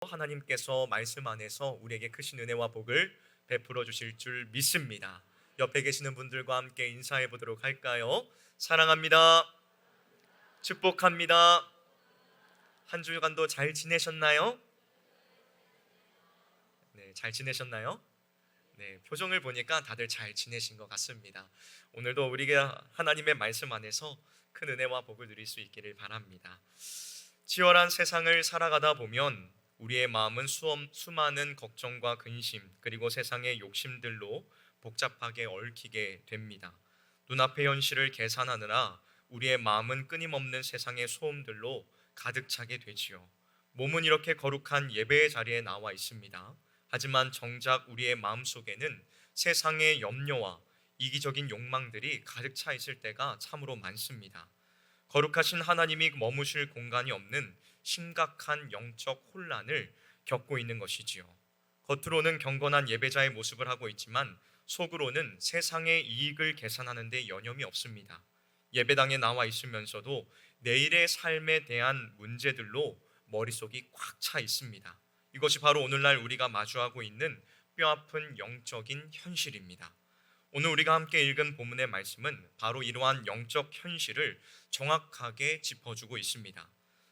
하나님께서 말씀 안에서 우리에게 크신 은혜와 복을 베풀어 주실 줄 믿습니다. 옆에 계시는 분들과 함께 인사해 보도록 할까요? 사랑합니다. 축복합니다. 한 주간도 잘 지내셨나요? 네, 잘 지내셨나요? 네, 표정을 보니까 다들 잘 지내신 것 같습니다. 오늘도 우리가 하나님의 말씀 안에서 큰 은혜와 복을 누릴 수 있기를 바랍니다. 치열한 세상을 살아가다 보면 우리의 마음은 수많은 걱정과 근심 그리고 세상의 욕심들로 복잡하게 얽히게 됩니다. 눈앞의 현실을 계산하느라 우리의 마음은 끊임없는 세상의 소음들로 가득 차게 되지요. 몸은 이렇게 거룩한 예배의 자리에 나와 있습니다. 하지만 정작 우리의 마음 속에는 세상의 염려와 이기적인 욕망들이 가득 차 있을 때가 참으로 많습니다. 거룩하신 하나님이 머무실 공간이 없는 심각한 영적 혼란을 겪고 있는 것이지요. 겉으로는 경건한 예배자의 모습을 하고 있지만 속으로는 세상의 이익을 계산하는 데 여념이 없습니다. 예배당에 나와 있으면서도 내일의 삶에 대한 문제들로 머릿속이 꽉 차 있습니다. 이것이 바로 오늘날 우리가 마주하고 있는 뼈아픈 영적인 현실입니다. 오늘 우리가 함께 읽은 본문의 말씀은 바로 이러한 영적 현실을 정확하게 짚어주고 있습니다.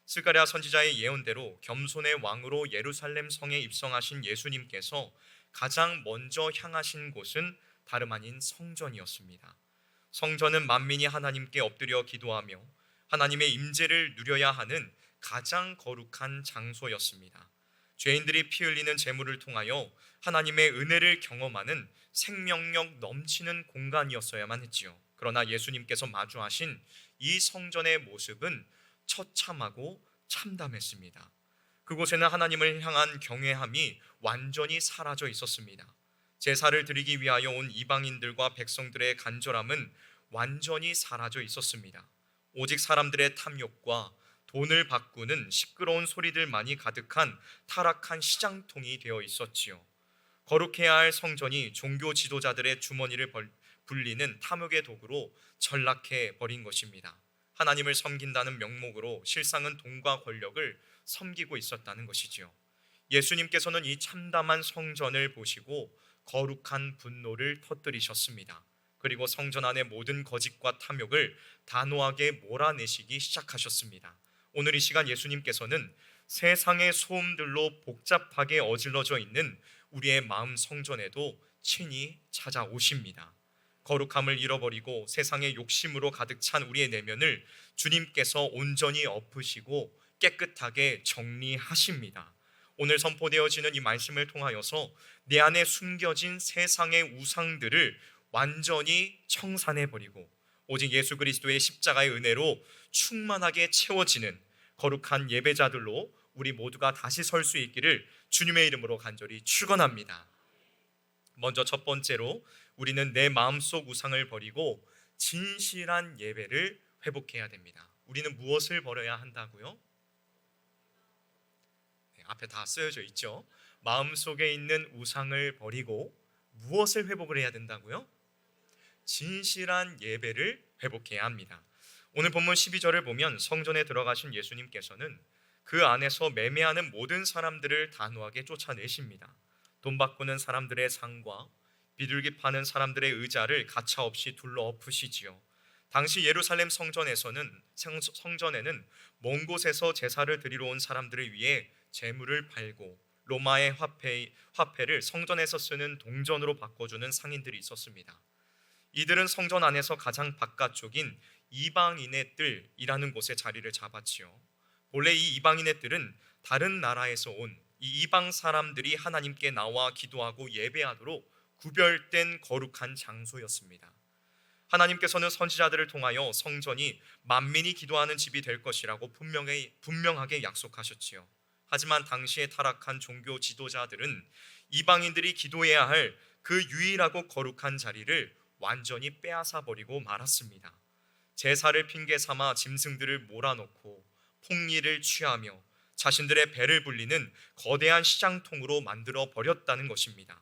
스가랴 선지자의 예언대로 겸손의 왕으로 예루살렘 성에 입성하신 예수님께서 가장 먼저 향하신 곳은 다름 아닌 성전이었습니다. 성전은 만민이 하나님께 엎드려 기도하며 하나님의 임재를 누려야 하는 가장 거룩한 장소였습니다. 죄인들이 피 흘리는 제물을 통하여 하나님의 은혜를 경험하는 생명력 넘치는 공간이었어야만 했지요. 그러나 예수님께서 마주하신 이 성전의 모습은 처참하고 참담했습니다. 그곳에는 하나님을 향한 경외함이 완전히 사라져 있었습니다. 제사를 드리기 위하여 온 이방인들과 백성들의 간절함은 완전히 사라져 있었습니다. 오직 사람들의 탐욕과 돈을 바꾸는 시끄러운 소리들만이 가득한 타락한 시장통이 되어 있었지요. 거룩해야 할 성전이 종교 지도자들의 주머니를 불리는 탐욕의 도구로 전락해 버린 것입니다. 하나님을 섬긴다는 명목으로 실상은 돈과 권력을 섬기고 있었다는 것이지요. 예수님께서는 이 참담한 성전을 보시고 거룩한 분노를 터뜨리셨습니다. 그리고 성전 안의 모든 거짓과 탐욕을 단호하게 몰아내시기 시작하셨습니다. 오늘 이 시간 예수님께서는 세상의 소음들로 복잡하게 어질러져 있는 우리의 마음 성전에도 친히 찾아오십니다. 거룩함을 잃어버리고 세상의 욕심으로 가득 찬 우리의 내면을 주님께서 온전히 엎으시고 깨끗하게 정리하십니다. 오늘 선포되어지는 이 말씀을 통하여서 내 안에 숨겨진 세상의 우상들을 완전히 청산해버리고 오직 예수 그리스도의 십자가의 은혜로 충만하게 채워지는 거룩한 예배자들로 우리 모두가 다시 설 수 있기를 주님의 이름으로 간절히 축원합니다. 먼저 첫 번째로 우리는 내 마음속 우상을 버리고 진실한 예배를 회복해야 됩니다. 우리는 무엇을 버려야 한다고요? 네, 앞에 다 쓰여져 있죠. 마음속에 있는 우상을 버리고 무엇을 회복을 해야 된다고요? 진실한 예배를 회복해야 합니다. 오늘 본문 12절을 보면 성전에 들어가신 예수님께서는 그 안에서 매매하는 모든 사람들을 단호하게 쫓아내십니다. 돈 바꾸는 사람들의 상과 비둘기 파는 사람들의 의자를 가차없이 둘러 엎으시지요. 당시 예루살렘 성전에는 먼 곳에서 제사를 드리러 온 사람들을 위해 제물을 팔고 로마의 화폐를 성전에서 쓰는 동전으로 바꿔주는 상인들이 있었습니다. 이들은 성전 안에서 가장 바깥쪽인 이방인의 뜰이라는 곳에 자리를 잡았지요. 본래 이 이방인의 뜰은 다른 나라에서 온 이 이방 사람들이 하나님께 나와 기도하고 예배하도록 구별된 거룩한 장소였습니다. 하나님께서는 선지자들을 통하여 성전이 만민이 기도하는 집이 될 것이라고 분명하게 약속하셨지요. 하지만 당시에 타락한 종교 지도자들은 이방인들이 기도해야 할 그 유일하고 거룩한 자리를 완전히 빼앗아 버리고 말았습니다. 제사를 핑계 삼아 짐승들을 몰아넣고 폭리를 취하며 자신들의 배를 불리는 거대한 시장통으로 만들어 버렸다는 것입니다.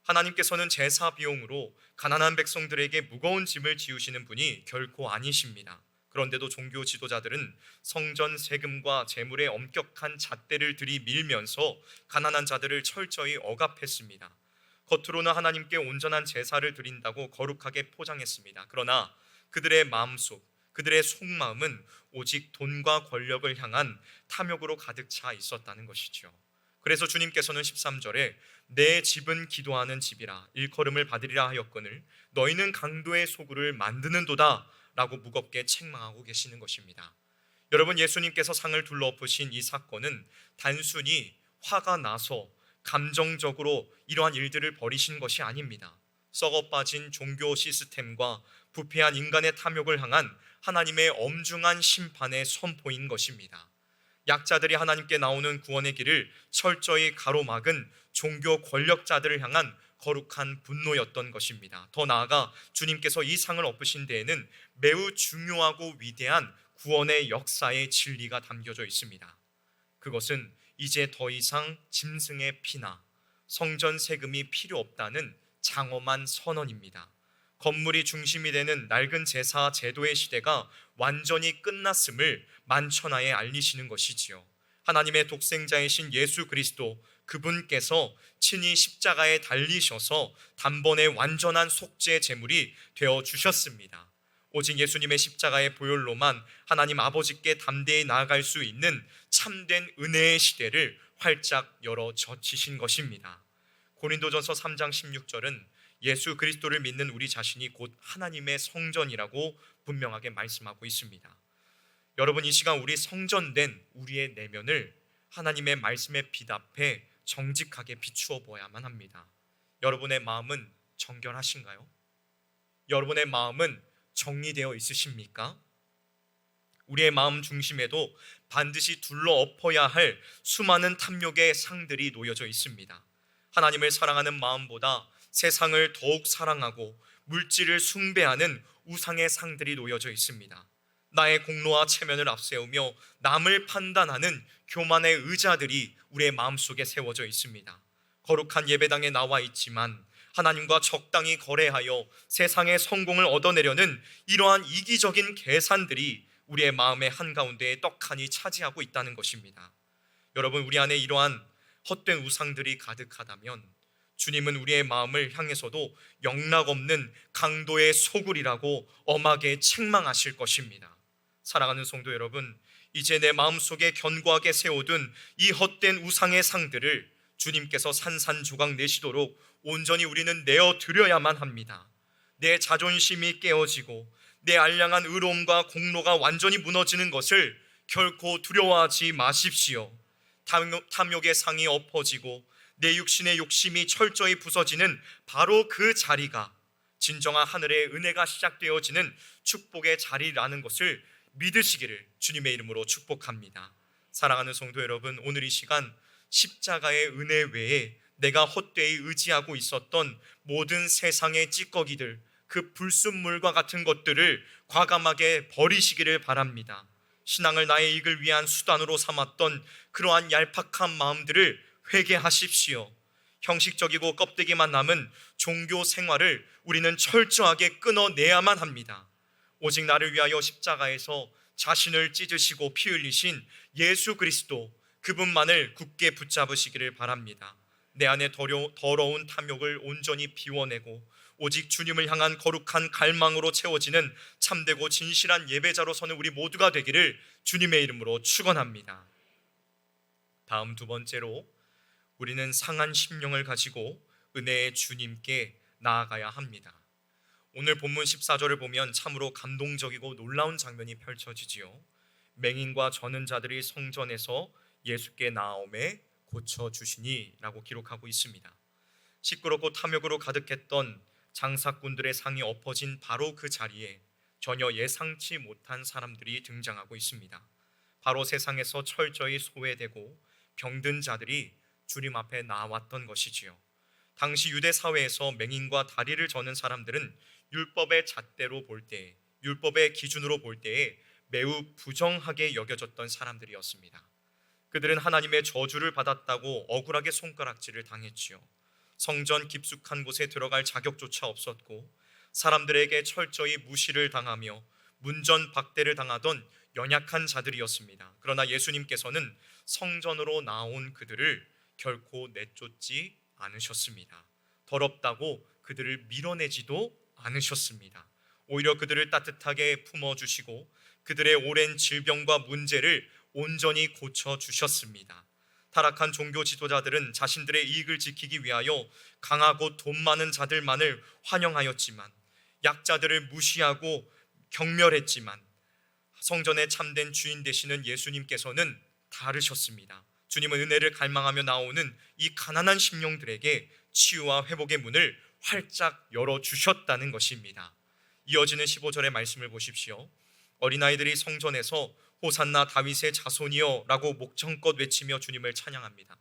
하나님께서는 제사 비용으로 가난한 백성들에게 무거운 짐을 지우시는 분이 결코 아니십니다. 그런데도 종교 지도자들은 성전 세금과 재물의 엄격한 잣대를 들이밀면서 가난한 자들을 철저히 억압했습니다. 겉으로는 하나님께 온전한 제사를 드린다고 거룩하게 포장했습니다. 그러나 그들의 마음속, 그들의 속마음은 오직 돈과 권력을 향한 탐욕으로 가득 차 있었다는 것이죠. 그래서 주님께서는 13절에 내 집은 기도하는 집이라 일컬음을 받으리라 하였거늘 너희는 강도의 소굴을 만드는도다 라고 무겁게 책망하고 계시는 것입니다. 여러분, 예수님께서 상을 둘러엎으신 이 사건은 단순히 화가 나서 감정적으로 이러한 일들을 벌이신 것이 아닙니다. 썩어 빠진 종교 시스템과 부패한 인간의 탐욕을 향한 하나님의 엄중한 심판의 선포인 것입니다. 약자들이 하나님께 나오는 구원의 길을 철저히 가로막은 종교 권력자들을 향한 거룩한 분노였던 것입니다. 더 나아가 주님께서 이 상을 엎으신 데에는 매우 중요하고 위대한 구원의 역사의 진리가 담겨져 있습니다. 그것은 이제 더 이상 짐승의 피나 성전 세금이 필요 없다는 장엄한 선언입니다. 건물이 중심이 되는 낡은 제사 제도의 시대가 완전히 끝났음을 만천하에 알리시는 것이지요. 하나님의 독생자이신 예수 그리스도, 그분께서 친히 십자가에 달리셔서 단번에 완전한 속죄 제물이 되어 주셨습니다. 오직 예수님의 십자가의 보혈로만 하나님 아버지께 담대히 나아갈 수 있는 참된 은혜의 시대를 활짝 열어 젖히신 것입니다. 고린도전서 3장 16절은 예수 그리스도를 믿는 우리 자신이 곧 하나님의 성전이라고 분명하게 말씀하고 있습니다. 여러분, 이 시간 우리 성전된 우리의 내면을 하나님의 말씀에 비답해 정직하게 비추어 보아야만 합니다. 여러분의 마음은 정결하신가요? 여러분의 마음은 정리되어 있으십니까? 우리의 마음 중심에도 반드시 둘러엎어야 할 수많은 탐욕의 상들이 놓여져 있습니다. 하나님을 사랑하는 마음보다 세상을 더욱 사랑하고 물질을 숭배하는 우상의 상들이 놓여져 있습니다. 나의 공로와 체면을 앞세우며 남을 판단하는 교만의 의자들이 우리의 마음속에 세워져 있습니다. 거룩한 예배당에 나와 있지만 하나님과 적당히 거래하여 세상의 성공을 얻어내려는 이러한 이기적인 계산들이 우리의 마음의 한가운데에 떡하니 차지하고 있다는 것입니다. 여러분, 우리 안에 이러한 헛된 우상들이 가득하다면 주님은 우리의 마음을 향해서도 영락없는 강도의 소굴이라고 엄하게 책망하실 것입니다. 사랑하는 성도 여러분, 이제 내 마음속에 견고하게 세워둔 이 헛된 우상의 상들을 주님께서 산산조각 내시도록 온전히 우리는 내어드려야만 합니다. 내 자존심이 깨어지고 내 알량한 의로움과 공로가 완전히 무너지는 것을 결코 두려워하지 마십시오. 탐욕의 상이 엎어지고 내 육신의 욕심이 철저히 부서지는 바로 그 자리가 진정한 하늘의 은혜가 시작되어지는 축복의 자리라는 것을 믿으시기를 주님의 이름으로 축복합니다. 사랑하는 성도 여러분, 오늘 이 시간 십자가의 은혜 외에 내가 헛되이 의지하고 있었던 모든 세상의 찌꺼기들, 그 불순물과 같은 것들을 과감하게 버리시기를 바랍니다. 신앙을 나의 이익을 위한 수단으로 삼았던 그러한 얄팍한 마음들을 회개하십시오. 형식적이고 껍데기만 남은 종교 생활을 우리는 철저하게 끊어내야만 합니다. 오직 나를 위하여 십자가에서 자신을 찢으시고 피 흘리신 예수 그리스도, 그분만을 굳게 붙잡으시기를 바랍니다. 내 안에 더러운 탐욕을 온전히 비워내고 오직 주님을 향한 거룩한 갈망으로 채워지는 참되고 진실한 예배자로 서는 우리 모두가 되기를 주님의 이름으로 축원합니다. 다음 두 번째로, 우리는 상한 심령을 가지고 은혜의 주님께 나아가야 합니다. 오늘 본문 14절을 보면 참으로 감동적이고 놀라운 장면이 펼쳐지지요. 맹인과 저는 자들이 성전에서 예수께 나아오매 고쳐주시니 라고 기록하고 있습니다. 시끄럽고 탐욕으로 가득했던 장사꾼들의 상이 엎어진 바로 그 자리에 전혀 예상치 못한 사람들이 등장하고 있습니다. 바로 세상에서 철저히 소외되고 병든 자들이 주님 앞에 나왔던 것이지요. 당시 유대 사회에서 맹인과 다리를 저는 사람들은 율법의 잣대로 볼 때, 율법의 기준으로 볼 때에 매우 부정하게 여겨졌던 사람들이었습니다. 그들은 하나님의 저주를 받았다고 억울하게 손가락질을 당했지요. 성전 깊숙한 곳에 들어갈 자격조차 없었고 사람들에게 철저히 무시를 당하며 문전박대를 당하던 연약한 자들이었습니다. 그러나 예수님께서는 성전으로 나온 그들을 결코 내쫓지 않으셨습니다. 더럽다고 그들을 밀어내지도 않으셨습니다. 오히려 그들을 따뜻하게 품어주시고 그들의 오랜 질병과 문제를 온전히 고쳐주셨습니다. 타락한 종교 지도자들은 자신들의 이익을 지키기 위하여 강하고 돈 많은 자들만을 환영하였지만, 약자들을 무시하고 경멸했지만, 성전의 참된 주인 되시는 예수님께서는 다르셨습니다. 주님은 은혜를 갈망하며 나오는 이 가난한 심령들에게 치유와 회복의 문을 활짝 열어주셨다는 것입니다. 이어지는 15절의 말씀을 보십시오. 어린아이들이 성전에서 호산나 다윗의 자손이여 라고 목청껏 외치며 주님을 찬양합니다.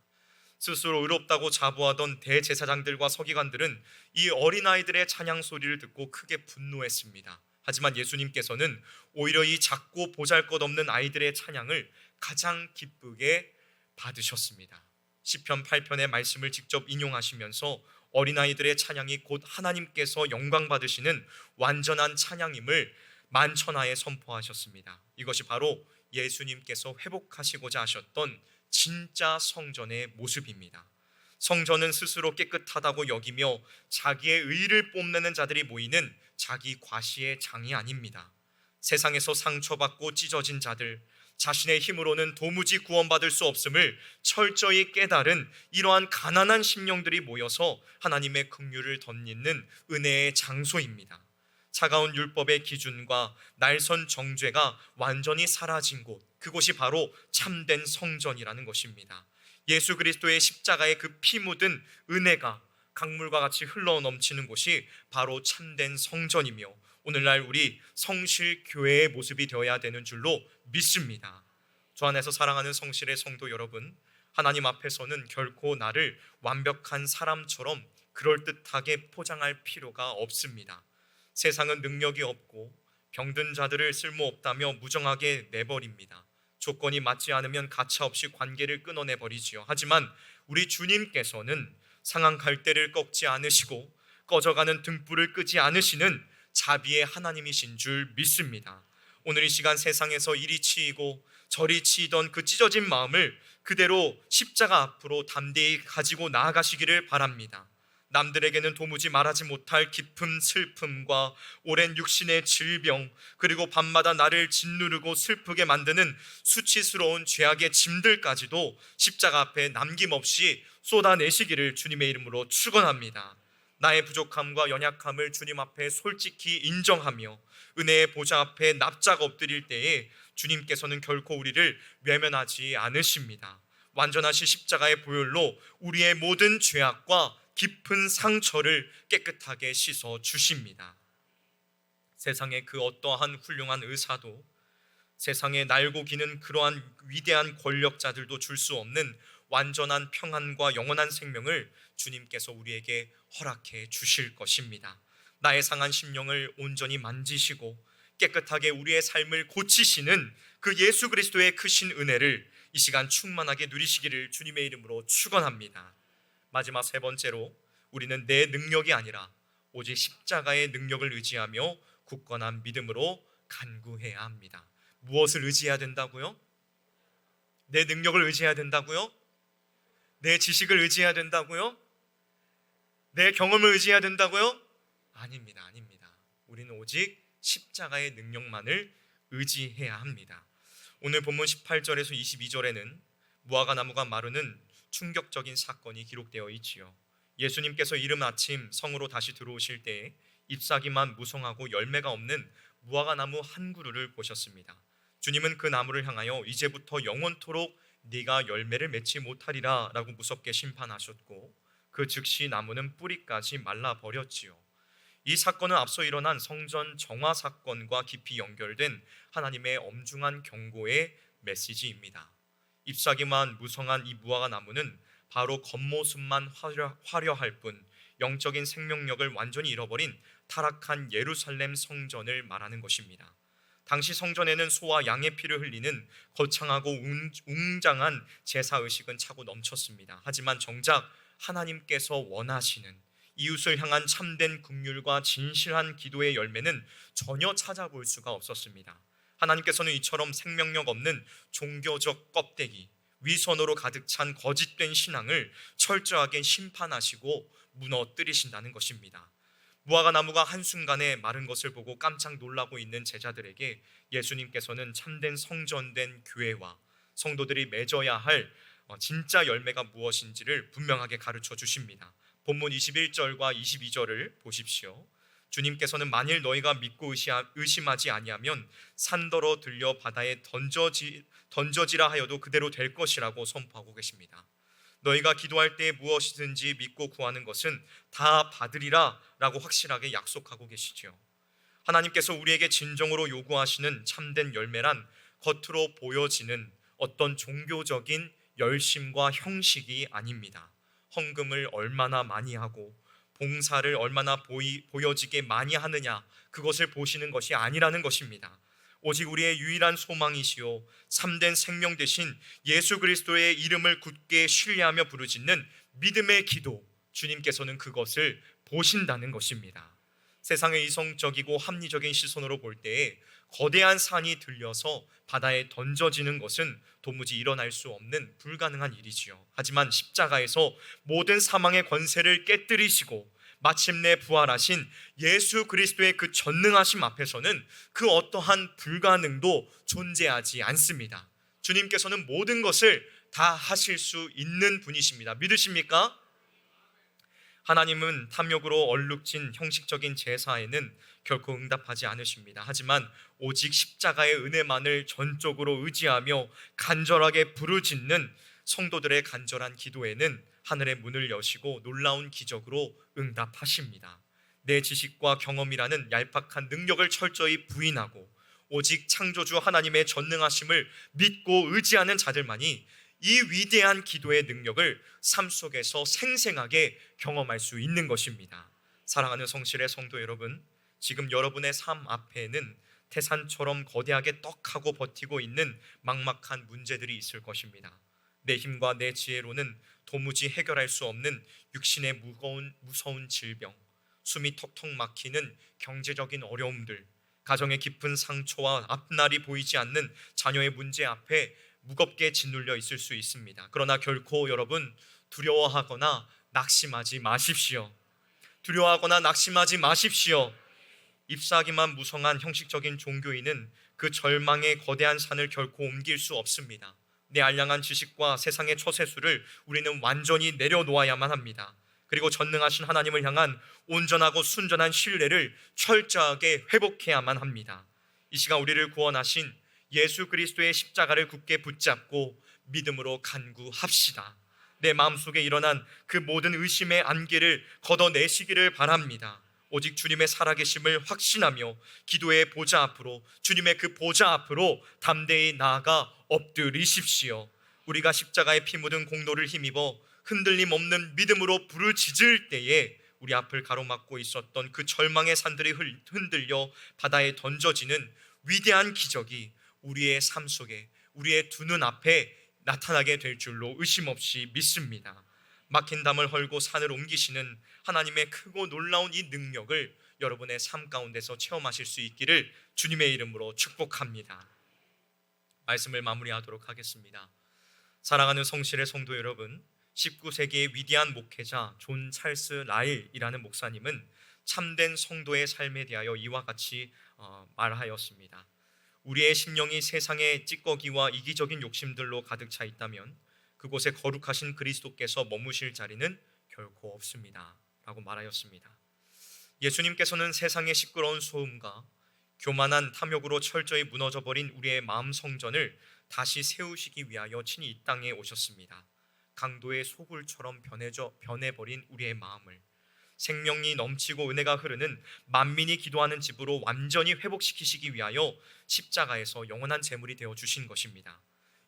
스스로 의롭다고 자부하던 대제사장들과 서기관들은 이 어린아이들의 찬양 소리를 듣고 크게 분노했습니다. 하지만 예수님께서는 오히려 이 작고 보잘것없는 아이들의 찬양을 가장 기쁘게 받으셨습니다. 시편 8편의 말씀을 직접 인용하시면서 어린아이들의 찬양이 곧 하나님께서 영광 받으시는 완전한 찬양임을 만천하에 선포하셨습니다. 이것이 바로 예수님께서 회복하시고자 하셨던 진짜 성전의 모습입니다. 성전은 스스로 깨끗하다고 여기며 자기의 의를 뽐내는 자들이 모이는 자기 과시의 장이 아닙니다. 세상에서 상처받고 찢어진 자들, 자신의 힘으로는 도무지 구원받을 수 없음을 철저히 깨달은 이러한 가난한 심령들이 모여서 하나님의 긍휼을 덧입는 은혜의 장소입니다. 차가운 율법의 기준과 날선 정죄가 완전히 사라진 곳, 그곳이 바로 참된 성전이라는 것입니다. 예수 그리스도의 십자가의 그 피 묻은 은혜가 강물과 같이 흘러 넘치는 곳이 바로 참된 성전이며, 오늘날 우리 성실교회의 모습이 되어야 되는 줄로 믿습니다. 주 안에서 사랑하는 성실의 성도 여러분, 하나님 앞에서는 결코 나를 완벽한 사람처럼 그럴듯하게 포장할 필요가 없습니다. 세상은 능력이 없고 병든 자들을 쓸모없다며 무정하게 내버립니다. 조건이 맞지 않으면 가차없이 관계를 끊어내버리지요. 하지만 우리 주님께서는 상한 갈대를 꺾지 않으시고 꺼져가는 등불을 끄지 않으시는 자비의 하나님이신 줄 믿습니다. 오늘 이 시간 세상에서 이리 치이고 저리 치이던 그 찢어진 마음을 그대로 십자가 앞으로 담대히 가지고 나아가시기를 바랍니다. 남들에게는 도무지 말하지 못할 깊은 슬픔과 오랜 육신의 질병, 그리고 밤마다 나를 짓누르고 슬프게 만드는 수치스러운 죄악의 짐들까지도 십자가 앞에 남김없이 쏟아내시기를 주님의 이름으로 축원합니다. 나의 부족함과 연약함을 주님 앞에 솔직히 인정하며 은혜의 보좌 앞에 납작 엎드릴 때에 주님께서는 결코 우리를 외면하지 않으십니다. 완전하신 십자가의 보혈로 우리의 모든 죄악과 깊은 상처를 깨끗하게 씻어 주십니다. 세상의 그 어떠한 훌륭한 의사도, 세상에 날고 기는 그러한 위대한 권력자들도 줄 수 없는 완전한 평안과 영원한 생명을 주님께서 우리에게 허락해 주실 것입니다. 나의 상한 심령을 온전히 만지시고 깨끗하게 우리의 삶을 고치시는 그 예수 그리스도의 크신 은혜를 이 시간 충만하게 누리시기를 주님의 이름으로 축원합니다. 마지막 세 번째로, 우리는 내 능력이 아니라 오직 십자가의 능력을 의지하며 굳건한 믿음으로 간구해야 합니다. 무엇을 의지해야 된다고요? 내 능력을 의지해야 된다고요? 내 지식을 의지해야 된다고요? 내 경험을 의지해야 된다고요? 아닙니다. 우리는 오직 십자가의 능력만을 의지해야 합니다. 오늘 본문 18절에서 22절에는 무화과 나무가 마르는 충격적인 사건이 기록되어 있지요. 예수님께서 이른 아침 성으로 다시 들어오실 때에 잎사귀만 무성하고 열매가 없는 무화과 나무 한 그루를 보셨습니다. 주님은 그 나무를 향하여 이제부터 영원토록 네가 열매를 맺지 못하리라 라고 무섭게 심판하셨고, 그 즉시 나무는 뿌리까지 말라버렸지요. 이 사건은 앞서 일어난 성전 정화 사건과 깊이 연결된 하나님의 엄중한 경고의 메시지입니다. 잎사귀만 무성한 이 무화과 나무는 바로 겉모습만 화려할 뿐 영적인 생명력을 완전히 잃어버린 타락한 예루살렘 성전을 말하는 것입니다. 당시 성전에는 소와 양의 피를 흘리는 거창하고 웅장한 제사의식은 차고 넘쳤습니다. 하지만 정작 하나님께서 원하시는 이웃을 향한 참된 긍휼과 진실한 기도의 열매는 전혀 찾아볼 수가 없었습니다. 하나님께서는 이처럼 생명력 없는 종교적 껍데기, 위선으로 가득 찬 거짓된 신앙을 철저하게 심판하시고 무너뜨리신다는 것입니다. 무화과 나무가 한순간에 마른 것을 보고 깜짝 놀라고 있는 제자들에게 예수님께서는 참된 성전된 교회와 성도들이 맺어야 할 진짜 열매가 무엇인지를 분명하게 가르쳐 주십니다. 본문 21절과 22절을 보십시오. 주님께서는 만일 너희가 믿고 의심하지 아니하면 산더러 들려 바다에 던져지라 하여도 그대로 될 것이라고 선포하고 계십니다. 너희가 기도할 때 무엇이든지 믿고 구하는 것은 다 받으리라 라고 확실하게 약속하고 계시죠. 하나님께서 우리에게 진정으로 요구하시는 참된 열매란 겉으로 보여지는 어떤 종교적인 열심과 형식이 아닙니다. 헌금을 얼마나 많이 하고 봉사를 얼마나 보여지게 많이 하느냐, 그것을 보시는 것이 아니라는 것입니다. 오직 우리의 유일한 소망이시요 참된 생명 되신 예수 그리스도의 이름을 굳게 신뢰하며 부르짖는 믿음의 기도, 주님께서는 그것을 보신다는 것입니다. 세상의 이성적이고 합리적인 시선으로 볼 때에 거대한 산이 들려서 바다에 던져지는 것은 도무지 일어날 수 없는 불가능한 일이지요. 하지만 십자가에서 모든 사망의 권세를 깨뜨리시고 마침내 부활하신 예수 그리스도의 그 전능하심 앞에서는 그 어떠한 불가능도 존재하지 않습니다. 주님께서는 모든 것을 다 하실 수 있는 분이십니다. 믿으십니까? 하나님은 탐욕으로 얼룩진 형식적인 제사에는 결코 응답하지 않으십니다. 하지만 오직 십자가의 은혜만을 전적으로 의지하며 간절하게 부르짖는 성도들의 간절한 기도에는 하늘의 문을 여시고 놀라운 기적으로 응답하십니다. 내 지식과 경험이라는 얄팍한 능력을 철저히 부인하고 오직 창조주 하나님의 전능하심을 믿고 의지하는 자들만이 이 위대한 기도의 능력을 삶 속에서 생생하게 경험할 수 있는 것입니다. 사랑하는 성실의 성도 여러분, 지금 여러분의 삶 앞에는 태산처럼 거대하게 떡하고 버티고 있는 막막한 문제들이 있을 것입니다. 내 힘과 내 지혜로는 도무지 해결할 수 없는 육신의 무서운 질병, 숨이 턱턱 막히는 경제적인 어려움들, 가정의 깊은 상처와 앞날이 보이지 않는 자녀의 문제 앞에 무겁게 짓눌려 있을 수 있습니다. 그러나 결코 여러분 두려워하거나 낙심하지 마십시오. 두려워하거나 낙심하지 마십시오. 잎사귀만 무성한 형식적인 종교인은 그 절망의 거대한 산을 결코 옮길 수 없습니다. 내 알량한 지식과 세상의 처세술을 우리는 완전히 내려놓아야만 합니다. 그리고 전능하신 하나님을 향한 온전하고 순전한 신뢰를 철저하게 회복해야만 합니다. 이 시간 우리를 구원하신 예수 그리스도의 십자가를 굳게 붙잡고 믿음으로 간구합시다. 내 마음속에 일어난 그 모든 의심의 안개를 걷어내시기를 바랍니다. 오직 주님의 살아계심을 확신하며 기도의 보좌 앞으로, 주님의 그 보좌 앞으로 담대히 나아가 엎드리십시오. 우리가 십자가의 피 묻은 공로를 힘입어 흔들림 없는 믿음으로 부르짖을 때에 우리 앞을 가로막고 있었던 그 절망의 산들이 흔들려 바다에 던져지는 위대한 기적이 우리의 삶 속에, 우리의 두 눈 앞에 나타나게 될 줄로 의심 없이 믿습니다. 막힌 담을 헐고 산을 옮기시는 하나님의 크고 놀라운 이 능력을 여러분의 삶 가운데서 체험하실 수 있기를 주님의 이름으로 축복합니다. 말씀을 마무리하도록 하겠습니다. 사랑하는 성실의 성도 여러분, 19세기의 위대한 목회자 존 찰스 라일이라는 목사님은 참된 성도의 삶에 대하여 이와 같이 말하였습니다. 우리의 심령이 세상의 찌꺼기와 이기적인 욕심들로 가득 차 있다면 그곳에 거룩하신 그리스도께서 머무실 자리는 결코 없습니다 라고 말하였습니다. 예수님께서는 세상의 시끄러운 소음과 교만한 탐욕으로 철저히 무너져버린 우리의 마음 성전을 다시 세우시기 위하여 친히 이 땅에 오셨습니다. 강도의 소굴처럼 변해버린 우리의 마음을 생명이 넘치고 은혜가 흐르는 만민이 기도하는 집으로 완전히 회복시키시기 위하여 십자가에서 영원한 제물이 되어 주신 것입니다.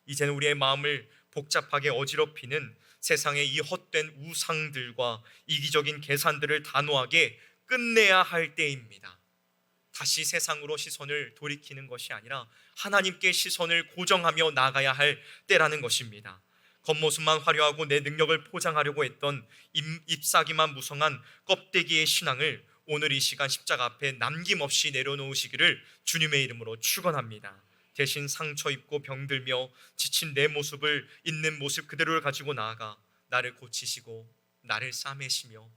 이제는 우리의 마음을 복잡하게 어지럽히는 세상의 이 헛된 우상들과 이기적인 계산들을 단호하게 끝내야 할 때입니다. 다시 세상으로 시선을 돌이키는 것이 아니라 하나님께 시선을 고정하며 나가야 할 때라는 것입니다. 겉모습만 화려하고 내 능력을 포장하려고 했던 잎사귀만 무성한 껍데기의 신앙을 오늘 이 시간 십자가 앞에 남김없이 내려놓으시기를 주님의 이름으로 축원합니다. 대신 상처 입고 병들며 지친 내 모습을 있는 모습 그대로를 가지고 나아가 나를 고치시고 나를 싸매시며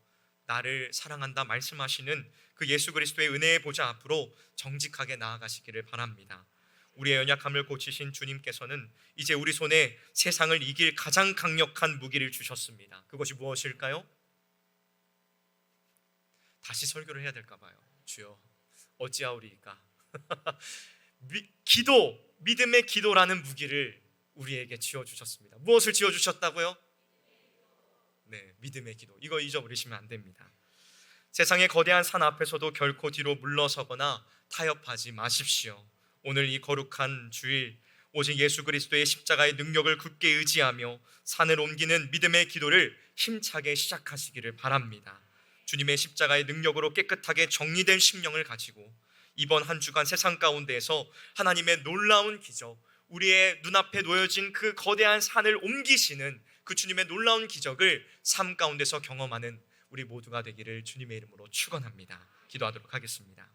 나를 사랑한다 말씀하시는 그 예수 그리스도의 은혜의 보좌 앞으로 정직하게 나아가시기를 바랍니다. 우리의 연약함을 고치신 주님께서는 이제 우리 손에 세상을 이길 가장 강력한 무기를 주셨습니다. 그것이 무엇일까요? 다시 설교를 해야 될까 봐요. 주여 어찌하오리이까. 기도, 믿음의 기도라는 무기를 우리에게 쥐어주셨습니다. 무엇을 쥐어주셨다고요? 네, 믿음의 기도. 이거 잊어버리시면 안 됩니다. 세상의 거대한 산 앞에서도 결코 뒤로 물러서거나 타협하지 마십시오. 오늘 이 거룩한 주일 오직 예수 그리스도의 십자가의 능력을 굳게 의지하며 산을 옮기는 믿음의 기도를 힘차게 시작하시기를 바랍니다. 주님의 십자가의 능력으로 깨끗하게 정리된 심령을 가지고 이번 한 주간 세상 가운데에서 하나님의 놀라운 기적, 우리의 눈앞에 놓여진 그 거대한 산을 옮기시는 그 주님의 놀라운 기적을 삶 가운데서 경험하는 우리 모두가 되기를 주님의 이름으로 축원합니다. 기도하도록 하겠습니다.